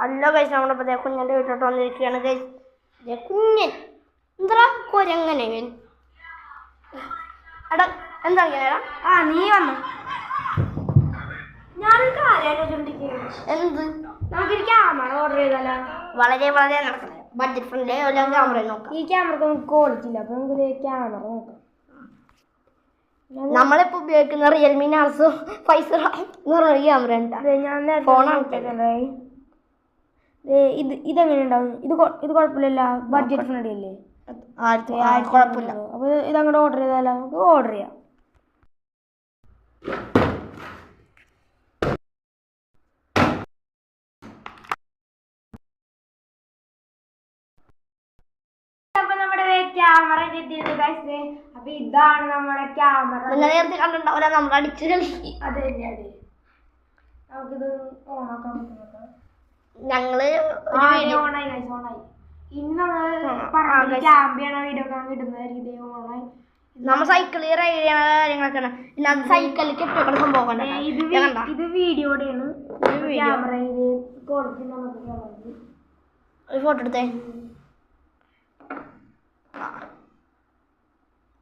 Hello guys, നമ്മളിപ്പോൾ കുഞ്ഞൻ്റെ വീട്ടിലോട്ട് വന്നിരിക്കുകയാണ് ഗൈസ്. കുഞ്ഞൻ എന്താ കൊരങ്ങനെ എടാ എന്താ ഇങ്ങനെയാ? നീ വന്നു. ഞാനൊരു കാര്യം ആലോചിച്ചോണ്ടിരിക്കുകയാണ്. എന്ത്? നമുക്കൊരു ക്യാമറ ഓർഡർ ചെയ്താലോ? വളരെ വളരെ നടക്കുന്നത് ബഡ്ജറ്റ് ഫ്രണ്ട്ലി ക്യാമറ നോക്കാം. ഈ ക്യാമറക്ക് നമുക്ക് ക്വാളിറ്റി ഇല്ല, അപ്പൊ നമുക്കൊരു ക്യാമറ നോക്കാം. നമ്മളിപ്പോ ഉപയോഗിക്കുന്ന റിയൽമി നാർസോ 5 ക്യാമറ ഞാൻ ഫോണാണ്. ഇതെങ്ങനെ ഉണ്ടാവും? ഇത് കുഴപ്പമില്ല, ബഡ്ജറ്റ് ഫ്രണ്ട്ലി അല്ലേ? കുഴപ്പമില്ല. അപ്പൊ ഇതങ്ങോട്ട് ഓർഡർ ചെയ്താലോ? നമുക്ക് ഓർഡർ ചെയ്യാം. അപ്പൊ നമ്മുടെ ക്യാമറ അപ്പൊ ഇതാണ് നമ്മുടെ ക്യാമറ. നേരത്തെ കണ്ടിട്ടുണ്ടാവില്ല, നമ്മൾ അടിച്ചു കളി. അതെ അതെ, നമുക്കിത് ഓണാക്കാൻ പറ്റുന്നുണ്ടോ? ഞങ്ങള് ഓണായി ഇന്ന് ക്യാമ്പിയാണ് വീഡിയോ ഒക്കെ കിട്ടുന്നതായിരിക്കും. ഇതേ ഓണായി നമ്മ സൈക്കിളിൽ റൈഡ് ചെയ്യണ കാര്യങ്ങളൊക്കെയാണ്. പിന്നെ അത് സൈക്കിളിൽ കെട്ടിവെക്കണ സംഭവം. ഇത് വീഡിയോടെയാണ്. ക്യാമറയില് ക്വാളിറ്റി നമുക്ക് ഒരു ഫോട്ടോ എടുത്തേ.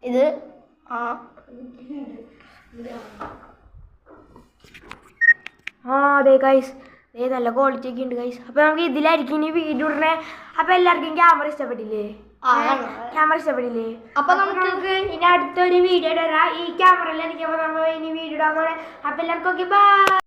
ഇത് അതെ ഗൈസ്, നല്ല ക്വാളിറ്റി ഒക്കെ ഉണ്ട് ഗൈസ്. അപ്പൊ നമുക്ക് ഇതിലായിരിക്കും ഇനി വീഡിയോ ഇടണേ. അപ്പൊ എല്ലാവർക്കും ക്യാമറ ഇഷ്ടപ്പെട്ടില്ലേ? അപ്പൊ നമുക്ക് ഇനി അടുത്തൊരു വീഡിയോ ഇടാം. ഈ ക്യാമറയിലായിരിക്കും നമ്മൾ ഇനി വീഡിയോ ഇടാൻ പോണേ. അപ്പൊ എല്ലാവർക്കും ഓക്കെ, ബൈ.